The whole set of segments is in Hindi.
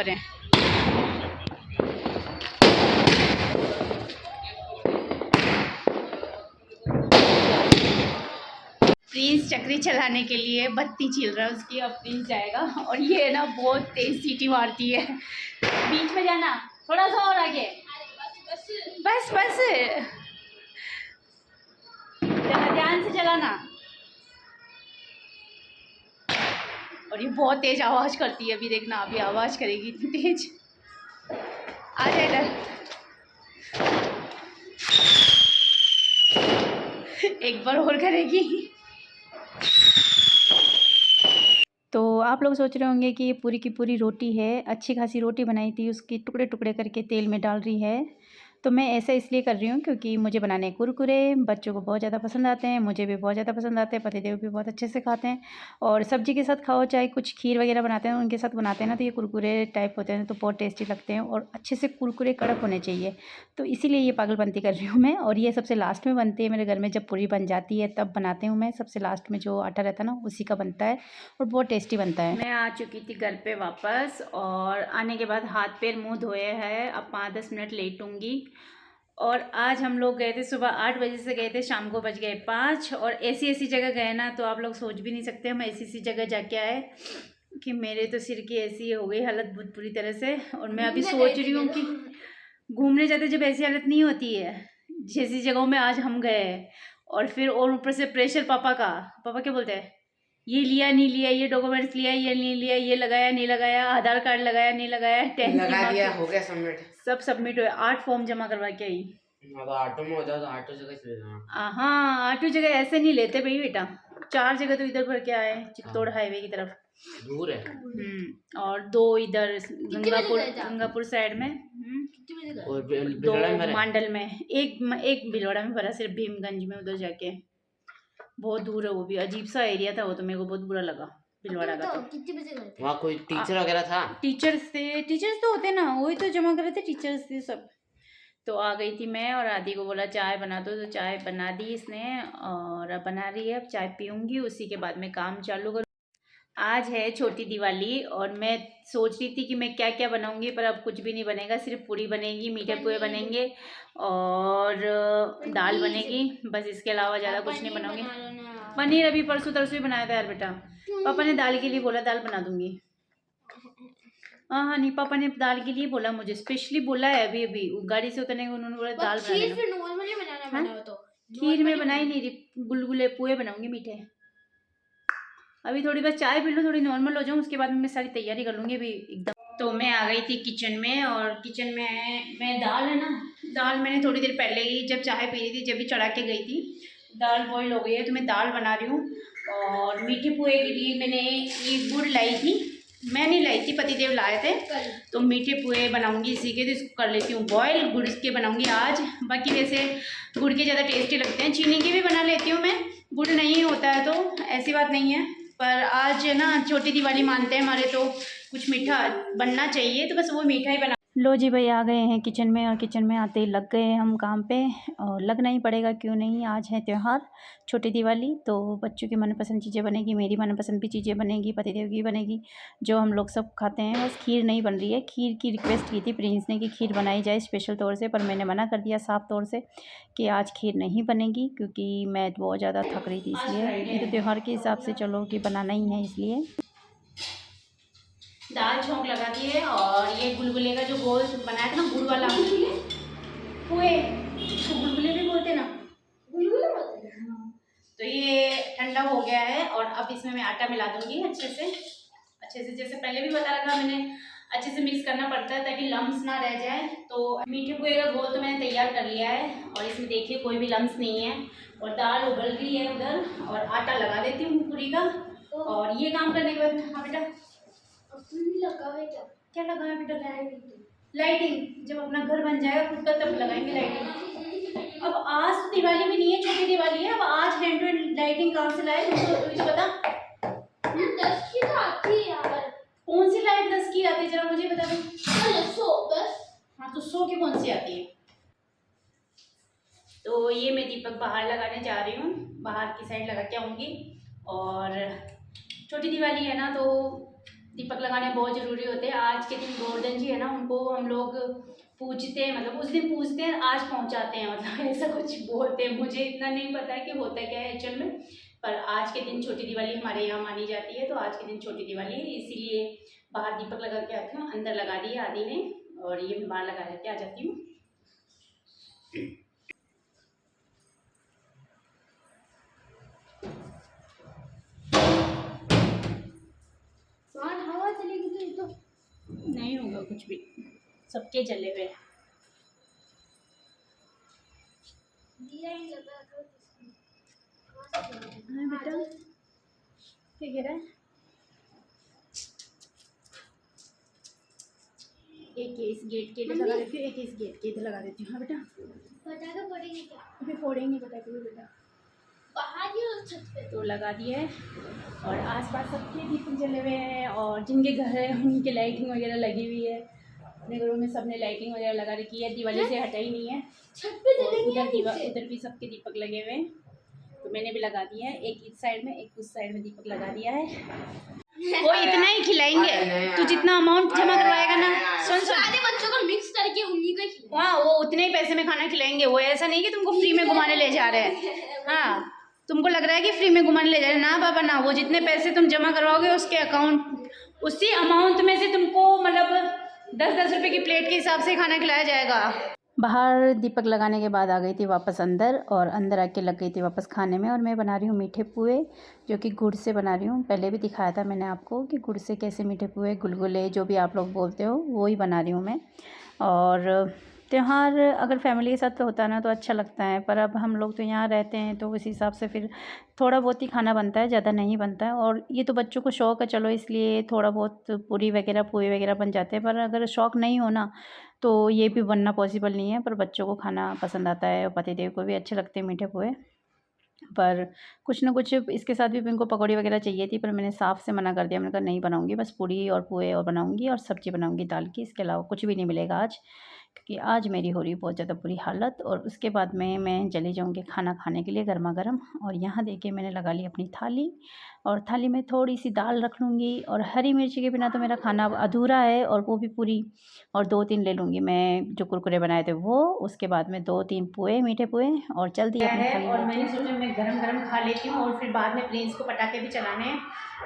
कर रहे हैं। प्रिंस चक्री चलाने के लिए बत्ती छिल रहा है उसकी, अब प्रिंस जाएगा। और ये ना बहुत तेज सीटी मारती है। बीच में जाना, थोड़ा सा और आगे, बस बस ध्यान से चलाना। और ये बहुत तेज आवाज़ करती है, अभी देखना अभी आवाज़ करेगी इतनी तेज। आ जाए इधर, एक बार और करेगी। तो आप लोग सोच रहे होंगे कि ये पूरी की पूरी रोटी है, अच्छी खासी रोटी बनाई थी, उसकी टुकड़े टुकड़े करके तेल में डाल रही है। तो मैं ऐसा इसलिए कर रही हूँ क्योंकि मुझे बनाने कुरकुरे बच्चों को बहुत ज़्यादा पसंद आते हैं, मुझे भी बहुत ज़्यादा पसंद आते हैं, पतिदेव भी बहुत अच्छे से खाते हैं। और सब्जी के साथ खाओ, चाहे कुछ खीर वगैरह बनाते हैं उनके साथ बनाते हैं ना, तो ये कुरकुरे टाइप होते हैं तो बहुत टेस्टी लगते हैं और अच्छे से कुरकुरे कड़क होने चाहिए। तो इसीलिए ये पागलपंती कर रही हूँ मैं। और ये सबसे लास्ट में बनती है मेरे घर में, जब पूरी बन जाती है तब बनाती हूँ मैं। सबसे लास्ट में जो आटा रहता है ना उसी का बनता है और बहुत टेस्टी बनता है। मैं आ चुकी थी घर पे वापस, और आने के बाद हाथ पैर मुँह धोए हैं, अब 5-10 मिनट लेटूंगी। और आज हम लोग गए थे, सुबह 8 बजे से गए थे, शाम को बज गए 5। और ऐसी ऐसी जगह गए ना तो आप लोग सोच भी नहीं सकते हम ऐसी ऐसी जगह जाके आए कि मेरे तो सिर की ऐसी हो गई हालत बहुत बुरी तरह से। और मैं अभी सोच रही हूँ कि घूमने जाते जब ऐसी हालत नहीं होती है, जैसी जगहों में आज हम गए। और फिर और ऊपर से प्रेशर पापा का, पापा क्या बोलते हैं, ये लिया नहीं लिया, ये डॉक्यूमेंट्स लिया ये नहीं लिया, ये लगाया नहीं लगाया, आधार कार्ड लगाया नहीं लगाया, लगा दिया, हो गया सबमिट, सब सबमिट हुए। 8 फॉर्म जमा करवा के आई। तो ऑटो में हो जाओ तो ऑटो जगह चले जाना। हाँ 8 जगह ऐसे नहीं लेते भाई बेटा, 4 जगह तो इधर भर के आए चित्तौड़ हाईवे की तरफ, दूर है। और 2 इधर गंगापुर साइड में, और 2 मांडल में, एक भिलवाड़ा में भरा, सिर्फ भीमगंज में उधर जाके। बहुत दूर है वो भी, अजीब सा एरिया था वो, तो मेरे को बहुत बुरा लगा भिलवाड़ा का। तो वहाँ कोई टीचर वगैरह था? टीचर्स तो होते ना, वही तो जमा कर रहे थे, टीचर्स थे सब। तो आ गई थी मैं, और आदि को बोला चाय बना दो, तो चाय बना दी इसने, और अब बना रही है, अब चाय पीऊँगी, उसी के बाद में काम चालू करूँ। आज है छोटी दिवाली, और मैं सोच रही थी कि मैं क्या क्या बनाऊंगी, पर अब कुछ भी नहीं बनेगा, सिर्फ पूरी बनेगी, मीठे पुए बनेंगे और दाल बनेगी, बस इसके अलावा ज़्यादा कुछ नहीं बनाऊंगी। पनीर अभी परसों तरसों ही बनाया था यार बेटा, पापा ने दाल के लिए बोला, दाल बना दूंगी। हाँ हाँ, नहीं पापा ने दाल के लिए बोला, मुझे स्पेशली बोला है, अभी अभी गाड़ी से उतरने को उन्होंने बोला दाल बना खीर फिर नॉर्मली बनाना हाँ? तो खीर में बनाई नहीं रही, गुलगुले पुए बनाऊंगी मीठे। अभी थोड़ी बस चाय पी लूँ, थोड़ी नॉर्मल हो जाऊँ, उसके बाद में मैं सारी तैयारी कर लूँगी अभी एकदम। तो मैं आ गई थी किचन में, और किचन में मैं दाल है ना, दाल मैंने थोड़ी देर पहले ही जब चाय पी रही थी जब भी चढ़ा के गई थी, दाल बॉईल हो गई है, तो मैं दाल बना रही हूँ। और मीठे पुए के लिए मैंने ये गुड़ लाई थी, मैं नहीं लाई थी, पतिदेव लाए थे, तो मीठे पुए बनाऊंगी इसी के, तो इसको कर लेती हूँ बॉयल, गुड़ के बनाऊंगी आज। बाकी वैसे गुड़ के ज़्यादा टेस्टी लगते हैं, चीनी के भी बना लेती हूँ मैं, गुड़ नहीं होता है तो ऐसी बात नहीं है। पर आज ना छोटी दिवाली मानते हैं हमारे, तो कुछ मीठा बनना चाहिए, तो बस वो मीठा ही बना। लो जी भाई, आ गए हैं किचन में, और किचन में आते ही लग गए हैं हम काम पे, और लगना ही पड़ेगा, क्यों नहीं, आज है त्यौहार छोटी दिवाली, तो बच्चों की मनपसंद चीज़ें बनेगी, मेरी मनपसंद भी चीज़ें बनेगी, पतिदेव की बनेगी, जो हम लोग सब खाते हैं। बस खीर नहीं बन रही है, खीर की रिक्वेस्ट की थी प्रिंस ने कि खीर बनाई जाए स्पेशल तौर से, पर मैंने मना कर दिया साफ तौर से कि आज खीर नहीं बनेगी, क्योंकि मैं बहुत ज़्यादा थक रही थी, इसलिए ये तो त्यौहार के हिसाब से चलो कि बनाना ही है, इसलिए दाल छोंक लगा दी है। और ये गुलगुले का जो गोल बनाया था ना गुड़ वाला पुए, तो गुलगुले भी बोलते ना, गुलगुले बोलते हैं हाँ। तो ये ठंडा हो गया है, और अब इसमें मैं आटा मिला दूंगी अच्छे से, जैसे पहले भी बता रखा मैंने, अच्छे से मिक्स करना पड़ता है ताकि लम्स ना रह जाए। तो मीठे पुए का घोल तो मैंने तैयार कर लिया है, और इसमें देखिए कोई भी लम्स नहीं है, और दाल उबल रही है उधर, और आटा लगा देती हूँ पूरी का। और ये काम करने के बाद, हाँ बेटा लगा है क्या लगा है बेटा, लाइटिंग जब अपना घर बन जाएगा खुद का तब लगाएंगे लाइटिंग। अब आज दिवाली भी नहीं है, छोटी दिवाली है, अब आज हैंड टू हैंड लाइटिंग कहाँ से लाए, तुझे पता? 10 की तो आती है यार। कौन सी लाइट 10 की आती है, जरा मुझे बता दो। 110। हाँ तो 100 की कौन सी आती है? तो ये मैं दीपक बाहर लगाने जा रही हूँ, बाहर की साइड लगा के आऊँगी। और छोटी दिवाली है ना, तो दीपक लगाने बहुत ज़रूरी होते हैं। आज के दिन गोवर्धन जी है ना, उनको हम लोग पूजते हैं, मतलब उस दिन पूजते हैं, आज पहुंचाते हैं, मतलब ऐसा कुछ बोलते हैं। मुझे इतना नहीं पता है कि होता क्या है एक्चुअल में, पर आज के दिन छोटी दिवाली हमारे यहाँ मानी जाती है, तो आज के दिन छोटी दिवाली है, इसीलिए बाहर दीपक लगा के आती हूँ। अंदर लगा दिए आदि ने, और ये मैं बाहर लगा लेके आ जाती हूँ। हवा चलेगी तो ये तो नहीं होगा कुछ भी, सबके जले हुए हैं। दिया ही लगा कर हाँ बेटा, क्या कह रहा है? एक इस गेट के इधर लगा देती हूँ, एक इस गेट के इधर लगा देती हूँ। हाँ बेटा, पटाखे फोड़ेंगे क्या? अभी फोड़ेंगे पटाखे भी बेटा। बाहर ही और छत पे तो लगा दिए है, और आसपास सबके दीपक जले हुए हैं, और जिनके घर है उनकी लाइटिंग वगैरह लगी हुई है। अपने घरों में सबने लाइटिंग वगैरह लगा रखी है, दिवाली से हटा ही नहीं है। छत पे और जलेंगे उधर भी सबके दीपक लगे हुए हैं, तो मैंने भी लगा दिया है। एक इस साइड में, एक उस साइड में दीपक लगा दिया है। वो इतना ही खिलाएंगे, तू जितना अमाउंट जमा करवाएगा ना, सुन सारे बच्चों को मिक्स करके उन्हीं को खिलाएंगे। हाँ, वो उतने ही पैसे में खाना खिलाएंगे। वो ऐसा नहीं कि तुमको फ्री में घुमाने ले जा रहे हैं। हाँ, तुमको लग रहा है कि फ्री में घुमाने ले जा रहे हैं, ना बाबा ना। वो जितने पैसे तुम जमा करवाओगे उसके अकाउंट, उसी अमाउंट में से तुमको मतलब 10-10 रुपए की प्लेट के हिसाब से खाना खिलाया जाएगा। बाहर दीपक लगाने के बाद आ गई थी वापस अंदर, और अंदर आके लग गई थी वापस खाने में। और मैं बना रही हूँ मीठे पुए, जो कि गुड़ से बना रही हूँ। पहले भी दिखाया था मैंने आपको कि गुड़ से कैसे मीठे पुए, गुलगुले, जो भी आप लोग बोलते हो, वो ही बना रही हूँ मैं। और त्यौहार अगर फैमिली के साथ तो होता है ना, तो अच्छा लगता है, पर अब हम लोग तो यहाँ रहते हैं, तो उस हिसाब से फिर थोड़ा बहुत ही खाना बनता है, ज़्यादा नहीं बनता है। और ये तो बच्चों को शौक़ है, चलो इसलिए थोड़ा बहुत पूरी वगैरह पुए वगैरह बन जाते हैं। पर अगर शौक़ नहीं हो ना, तो ये भी बनना पॉसिबल नहीं है। पर बच्चों को खाना पसंद आता है, और पतिदेव को भी अच्छे लगते हैं मीठे पुए। पर कुछ ना कुछ इसके साथ भी इनको पकौड़ी वगैरह चाहिए थी, पर मैंने साफ से मना कर दिया। मैंने कहा नहीं बनाऊंगी, बस पूड़ी और पुए और बनाऊंगी, और सब्ज़ी बनाऊंगी दाल की, इसके अलावा कुछ भी नहीं मिलेगा आज, क्योंकि आज मेरी हो रही बहुत ज़्यादा बुरी हालत। और उसके बाद में मैं चली जाऊंगी खाना खाने के लिए गर्मा गर्म। और यहाँ देखिए मैंने लगा ली अपनी थाली, और थाली में थोड़ी सी दाल रख लूँगी, और हरी मिर्ची के बिना तो मेरा खाना अब अधूरा है, और वो भी पूरी। और 2-3 ले लूँगी मैं जो कुरकुरे बनाए थे वो, उसके बाद में 2-3 पुए, मीठे पुए, और चल दिए अपनी थाली। और मैंने सोचा मैं गरम गरम खा लेती हूँ, और फिर बाद में प्रिंस को पटाखे भी चलाने हैं,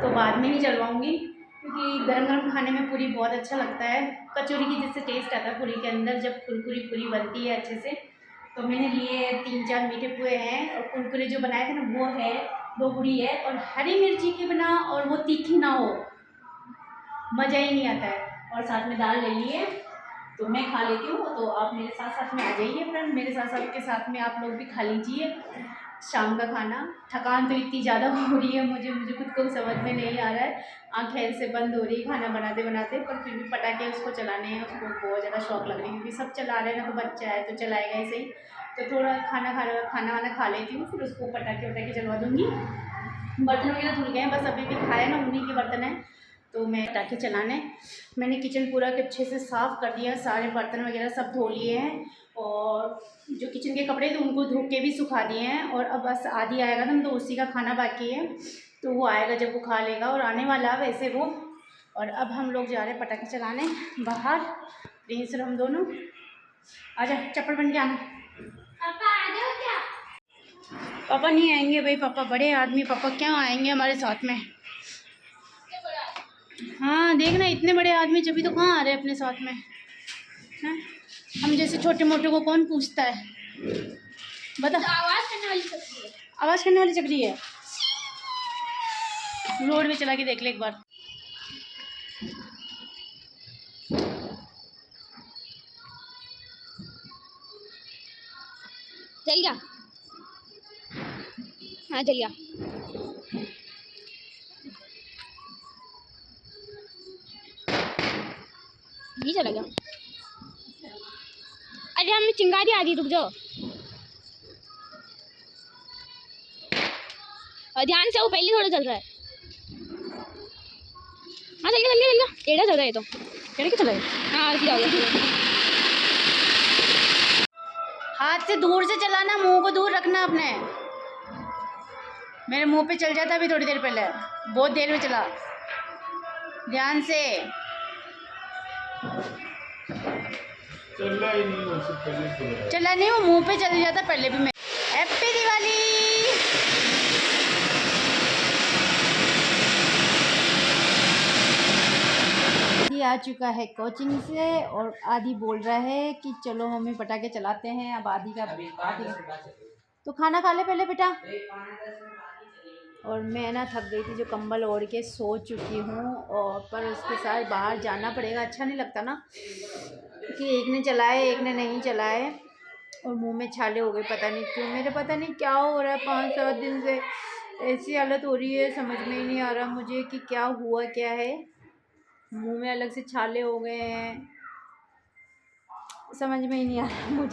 तो बाद में ही चलवाऊँगी, क्योंकि गरम गरम खाने में पूरी बहुत अच्छा लगता है। कचौरी की जैसे टेस्ट आता है पूरी के अंदर, जब कुरकुरी पूरी बनती है अच्छे से। तो मैंने लिए 3-4 मीठे पुए हैं, और कुरकुरे जो बनाए थे ना वो है, 2 पूरी है, और हरी मिर्ची के बिना, और वो तीखी ना हो, मज़ा ही नहीं आता है। और साथ में दाल ले ली है, तो मैं खा लेती हूँ, तो आप मेरे साथ साथ में आ जाइए फ्रेंड, मेरे साथ साथ के साथ में आप लोग भी खा लीजिए शाम का खाना। थकान तो इतनी ज़्यादा हो रही है मुझे खुद को समझ में नहीं आ रहा है, आँखें ऐसे बंद हो रही है खाना बनाते बनाते। पर फिर भी पटाखे उसको चलाने हैं, उसको बहुत ज़्यादा शौक लग रही है, क्योंकि सब चला रहे हैं ना, तो बच्चा है तो चलाएगा ऐसे ही। तो थोड़ा खाना वाना खा लेती हूँ, फिर उसको पटाखे वटाखे चलवा दूँगी। बर्तन वगैरह धुल गए हैं, बस अभी भी खाए ना उन्हीं के बर्तन हैं, तो मैं पटाखे चलाने। मैंने किचन पूरा अच्छे से साफ़ कर दिया, सारे बर्तन वगैरह सब धो लिए हैं, और जो किचन के कपड़े थे उनको धो के भी सुखा दिए हैं। और अब बस आदि आएगा ना, तो उसी का खाना बाकी है, तो वो आएगा जब वो खा लेगा, और आने वाला है वैसे वो। और अब हम लोग जा रहे हैं पटाखे चलाने बाहर, प्रिंस और हम दोनों। आजा, चप्पल बन के आना। पापा आ जाओ क्या? पापा नहीं आएंगे भाई, पापा बड़े आदमी, पापा क्या आएंगे हमारे साथ में। हाँ देखना, इतने बड़े आदमी जब भी तो कहाँ आ रहे हैं अपने साथ में, हैं? हम जैसे छोटे मोटे को कौन पूछता है, बता। आवाज़ करने वाली चक्री है। आवाज़ करने वाली चक्री है, रोड में चला के देख ले एक बार। चल गया, हाँ चल गया। नहीं चला गया। अरे हमें चिंगारी आ रही, रुक जाओ। और ध्यान से, वो पहले थोड़ा चल रहा है। हाँ चल गया टेढ़ा चल रहा है, तो टेढ़ा क्यों चला गया? हाँ सीधा हो गया। हाथ से दूर से चलाना, मुंह को दूर रखना अपने। मेरे मुंह पे चल जाता अभी थोड़ी देर पहले, बहुत देर में चला। ध्यान से। चला ही नहीं, उससे पहले तो रहा। चला नहीं, वो मुंह पे चल जाता पहले भी। मैं हैप्पी दिवाली। आदि आ चुका है कोचिंग से और आदि बोल रहा है कि चलो मम्मी पटाखे चलाते हैं। अब आदि तो खाना खा ले पहले बेटा। और मैं ना थक गई थी, जो कंबल ओढ़ के सो चुकी हूँ। और पर उसके साथ बाहर जाना पड़ेगा, अच्छा नहीं लगता ना कि एक ने चलाए एक ने नहीं चलाए। और मुंह में छाले हो गए, पता नहीं क्यों। मेरे पता नहीं क्या हो रहा है, 5-7 दिन से ऐसी हालत हो रही है, समझ में ही नहीं आ रहा मुझे कि क्या हुआ क्या है। मुंह में अलग से छाले हो गए हैं, समझ में ही नहीं आ रहा मुझे।